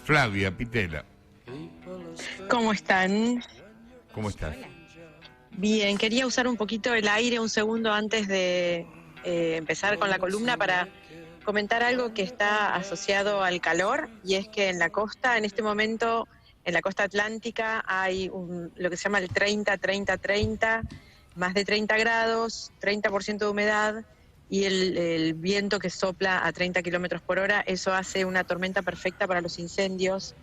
Flavia Pitela. ¿Cómo están? ¿Cómo estás? Bien, quería usar un poquito el aire un segundo antes de empezar con la columna para comentar algo que está asociado al calor, y es que en la costa, en este momento, en la costa atlántica, hay lo que se llama el 30-30-30, más de 30 grados, 30% de humedad, y el viento que sopla a 30 kilómetros por hora. Eso hace una tormenta perfecta para los incendios.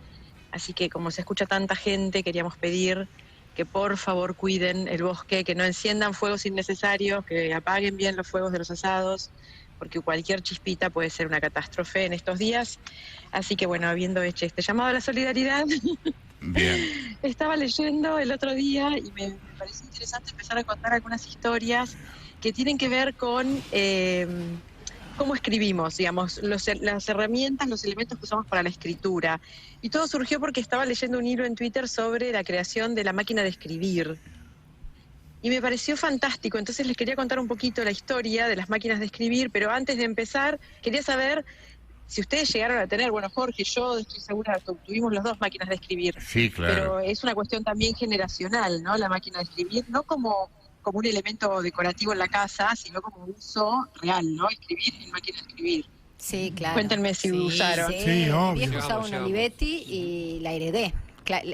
Así que como se escucha tanta gente, queríamos pedir que por favor cuiden el bosque, que no enciendan fuegos innecesarios, que apaguen bien los fuegos de los asados, porque cualquier chispita puede ser una catástrofe en estos días. Así que bueno, habiendo hecho este llamado a la solidaridad, bien. Estaba leyendo el otro día y me pareció interesante empezar a contar algunas historias que tienen que ver con cómo escribimos, digamos, las herramientas, los elementos que usamos para la escritura. Y todo surgió porque estaba leyendo un hilo en Twitter sobre la creación de la máquina de escribir. Y me pareció fantástico, entonces les quería contar un poquito la historia de las máquinas de escribir, pero antes de empezar, quería saber si ustedes llegaron a tener, bueno, Jorge y yo, estoy segura, tuvimos los dos máquinas de escribir. Sí, claro. Pero es una cuestión también generacional, ¿no? La máquina de escribir, no como un elemento decorativo en la casa, sino como un uso real, ¿no? Escribir en máquina de escribir. Sí, claro. Cuéntenme si usaron. Sí, Sí, obvio. mi viejo usaba una Olivetti y la heredé.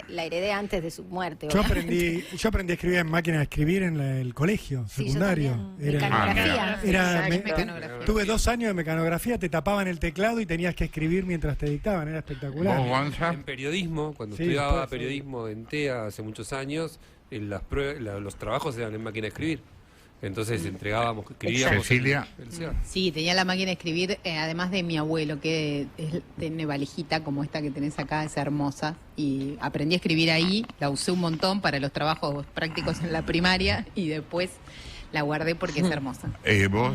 La heredé antes de su muerte. Yo aprendí a escribir en máquina de escribir en el colegio Sí, secundario. yo también. Mecanografía. Exacto. Tuve 2 años de mecanografía, te tapaban el teclado y tenías que escribir mientras te dictaban, era espectacular. ¿Vos, Gonza? En periodismo, cuando Sí, estudiaba después, periodismo en TEA hace muchos años, los trabajos eran en máquina de escribir. Entonces escribíamos. Cecilia. Sí, tenía la máquina de escribir, además de mi abuelo, que tiene valijita como esta que tenés acá, es hermosa. Y aprendí a escribir ahí, la usé un montón para los trabajos prácticos en la primaria y después la guardé porque es hermosa.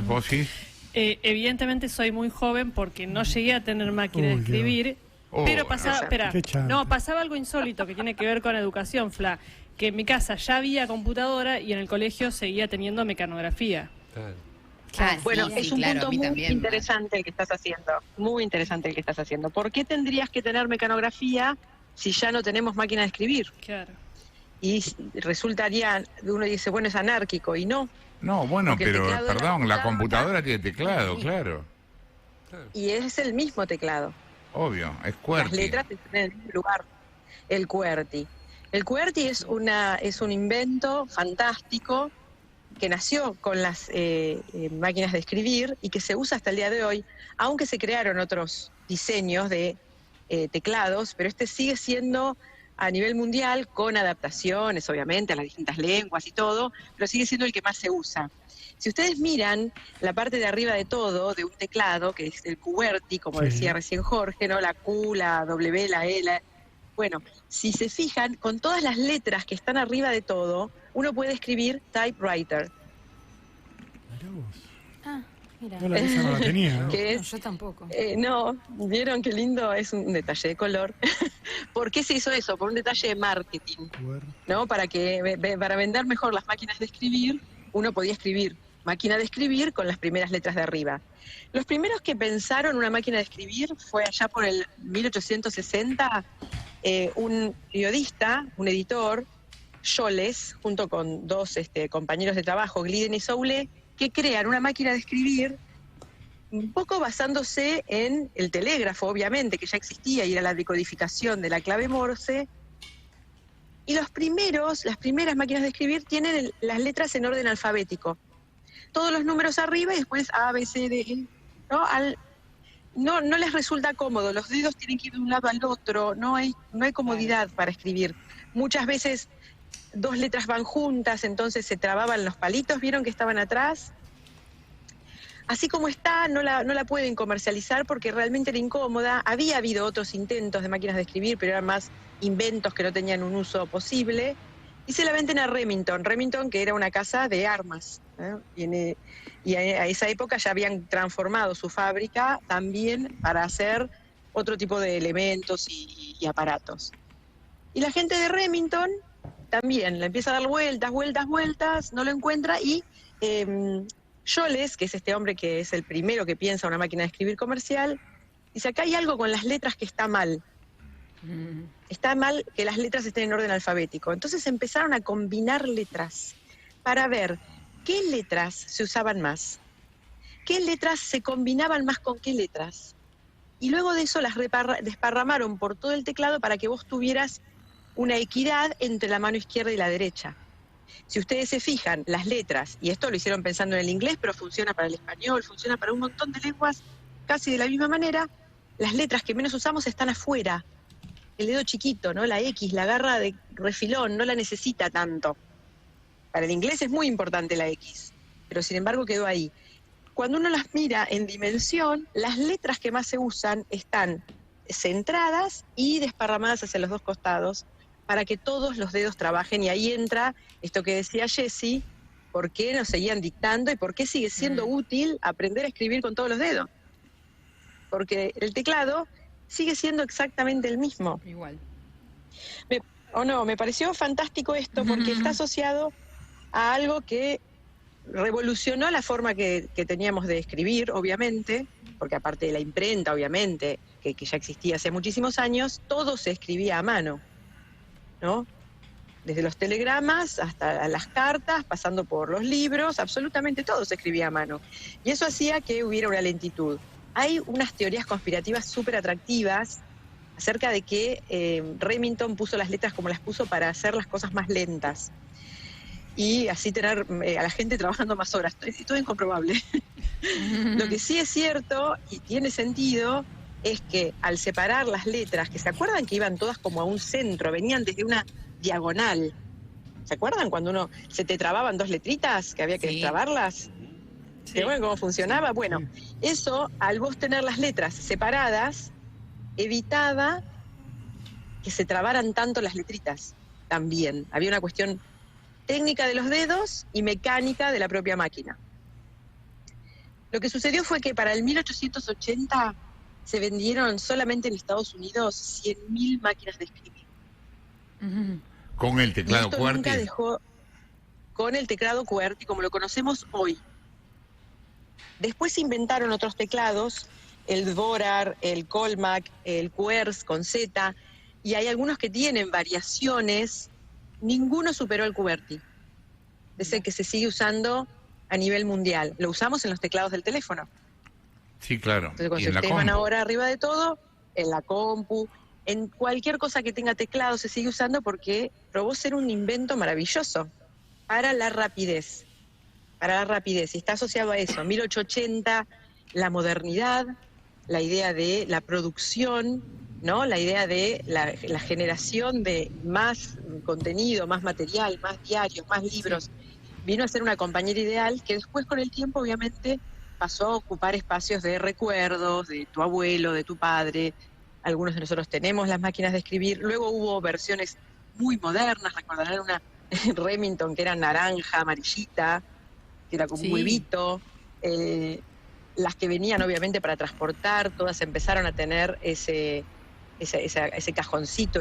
¿Vos sí? Evidentemente soy muy joven porque no llegué a tener máquina de escribir, pero pasaba algo insólito que tiene que ver con educación, Fla, que en mi casa ya había computadora y en el colegio seguía teniendo mecanografía. Claro. Bueno, es un punto a mí muy también. interesante el que estás haciendo, muy interesante el que estás haciendo. ¿Por qué tendrías que tener mecanografía si ya no tenemos máquina de escribir? Claro. Y resultaría, uno dice, bueno, es anárquico, y no. No, bueno, Porque el pero, teclado de la perdón, la computadora- computadora tiene teclado, claro. Y es el mismo teclado. Obvio, es Las QWERTY. letras están en el mismo lugar. El QWERTY. El QWERTY es un invento fantástico que nació con las máquinas de escribir y que se usa hasta el día de hoy, aunque se crearon otros diseños de teclados, pero este sigue siendo a nivel mundial, con adaptaciones, obviamente, a las distintas lenguas y todo, pero sigue siendo el que más se usa. Si ustedes miran la parte de arriba de todo, de un teclado, que es el QWERTY, como Sí. decía recién Jorge, ¿no? La Q, la W, la E, Bueno, si se fijan, con todas las letras que están arriba de todo, uno puede escribir typewriter. Mirá vos. Ah, mira. Yo esa no la tenía, ¿no? Que No, es, yo tampoco. no, ¿vieron qué lindo? Es un detalle de color. ¿Por qué se hizo eso? Por un detalle de marketing, ¿no? Para vender mejor las máquinas de escribir, uno podía escribir máquina de escribir con las primeras letras de arriba. Los primeros que pensaron una máquina de escribir fue allá por el 1860, un periodista, un editor, Scholes, junto con dos compañeros de trabajo, Glidden y Soule, que crean una máquina de escribir un poco basándose en el telégrafo, obviamente, que ya existía y era la decodificación de la clave Morse. Y las primeras máquinas de escribir tienen las letras en orden alfabético. Todos los números arriba y después A, B, C, D, E, ¿no? No les resulta cómodo, los dedos tienen que ir de un lado al otro, no hay comodidad para escribir. Muchas veces 2 letras van juntas, entonces se trababan los palitos, ¿vieron que estaban atrás? Así como está, no la pueden comercializar porque realmente era incómoda. Había habido otros intentos de máquinas de escribir, pero eran más inventos que no tenían un uso posible. Y se la venden a Remington, que era una casa de armas, ¿eh? Y a esa época ya habían transformado su fábrica también para hacer otro tipo de elementos y aparatos. Y la gente de Remington también le empieza a dar vueltas, no lo encuentra, y Scholes, que es este hombre que es el primero que piensa una máquina de escribir comercial, dice, acá hay algo con las letras que está mal. Está mal que las letras estén en orden alfabético. Entonces empezaron a combinar letras para ver qué letras se usaban más, qué letras se combinaban más con qué letras. Y luego de eso las desparramaron por todo el teclado para que vos tuvieras una equidad entre la mano izquierda y la derecha. Si ustedes se fijan, las letras, y esto lo hicieron pensando en el inglés, pero funciona para el español, funciona para un montón de lenguas casi de la misma manera, las letras que menos usamos están afuera. El dedo chiquito, ¿no? La X, la agarra de refilón, no la necesita tanto. Para el inglés es muy importante la X, pero sin embargo quedó ahí. Cuando uno las mira en dimensión, las letras que más se usan están centradas y desparramadas hacia los dos costados para que todos los dedos trabajen, y ahí entra esto que decía Jessy, por qué nos seguían dictando y por qué sigue siendo útil aprender a escribir con todos los dedos. Porque el teclado sigue siendo exactamente el mismo. Igual. Me pareció fantástico esto porque está asociado a algo que revolucionó la forma que teníamos de escribir, obviamente, porque aparte de la imprenta, obviamente, que ya existía hace muchísimos años, todo se escribía a mano, ¿no? Desde los telegramas hasta las cartas, pasando por los libros, absolutamente todo se escribía a mano. Y eso hacía que hubiera una lentitud. Hay unas teorías conspirativas súper atractivas acerca de que Remington puso las letras como las puso para hacer las cosas más lentas y así tener a la gente trabajando más horas. Es todo incomprobable. Lo que sí es cierto y tiene sentido es que al separar las letras, que se acuerdan que iban todas como a un centro, venían desde una diagonal. ¿Se acuerdan cuando se te trababan dos letritas, que había que destrabarlas? Sí. Bueno, ¿cómo funcionaba? Bueno, eso, al vos tener las letras separadas, evitaba que se trabaran tanto las letritas también. Había una cuestión técnica de los dedos y mecánica de la propia máquina. Lo que sucedió fue que para el 1880 se vendieron solamente en Estados Unidos 100.000 máquinas de escribir. Con el teclado QWERTY. Nunca dejó con el teclado QWERTY como lo conocemos hoy. Después se inventaron otros teclados, el Dvorak, el Colmac, el Querce con Z, y hay algunos que tienen variaciones. Ninguno superó el QWERTY. Es el que se sigue usando a nivel mundial. Lo usamos en los teclados del teléfono. Sí, claro. Entonces, cuando y en la ustedes compu. van ahora arriba de todo, en la compu, en cualquier cosa que tenga teclado se sigue usando porque probó ser un invento maravilloso para la rapidez. Para la rapidez. Y está asociado a eso. 1880, la modernidad, la idea de la producción, ¿no? La idea de la generación de más contenido, más material, más diarios, más libros. Vino a ser una compañera ideal que después con el tiempo obviamente pasó a ocupar espacios de recuerdos, de tu abuelo, de tu padre. Algunos de nosotros tenemos las máquinas de escribir. Luego hubo versiones muy modernas, recordarán una Remington que era naranja, amarillita, que era como un huevito. Las que venían obviamente para transportar, todas empezaron a tener ese cajoncito,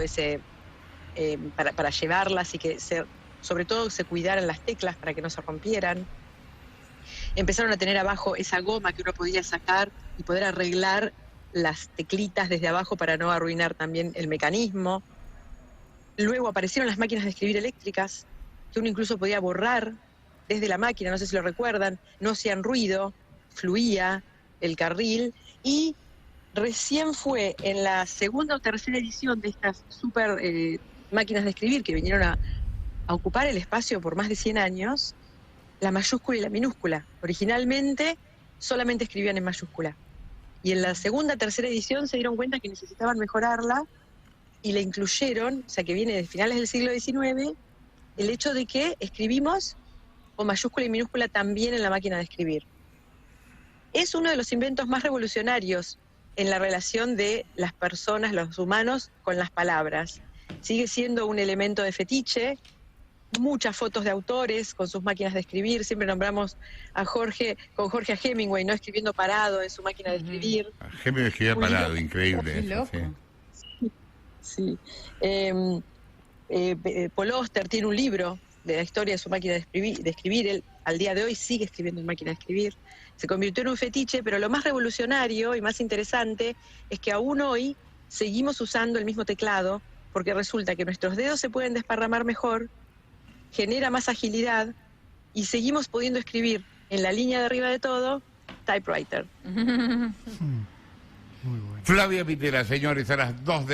para llevarlas y que sobre todo se cuidaran las teclas para que no se rompieran. Empezaron a tener abajo esa goma que uno podía sacar y poder arreglar las teclitas desde abajo para no arruinar también el mecanismo. Luego aparecieron las máquinas de escribir eléctricas, que uno incluso podía borrar desde la máquina, no sé si lo recuerdan, no hacían ruido, fluía el carril, y recién fue en la segunda o tercera edición de estas super máquinas de escribir que vinieron a ocupar el espacio por más de 100 años, la mayúscula y la minúscula. Originalmente solamente escribían en mayúscula. Y en la segunda, tercera edición se dieron cuenta que necesitaban mejorarla y la incluyeron, o sea que viene de finales del siglo XIX, el hecho de que escribimos con mayúscula y minúscula también en la máquina de escribir. Es uno de los inventos más revolucionarios en la relación de las personas, los humanos, con las palabras. Sigue siendo un elemento de fetiche. Muchas fotos de autores con sus máquinas de escribir. Siempre nombramos a Jorge Hemingway, ¿no? Escribiendo parado en su máquina de escribir. Hemingway escribía parado, increíble. Qué loco. Sí. Paul Auster tiene un libro de la historia de su máquina de escribir. Él al día de hoy sigue escribiendo en máquina de escribir. Se convirtió en un fetiche, pero lo más revolucionario y más interesante es que aún hoy seguimos usando el mismo teclado porque resulta que nuestros dedos se pueden desparramar mejor, genera más agilidad y seguimos pudiendo escribir en la línea de arriba de todo, typewriter. Flavia Pitera, señores, a las 2 de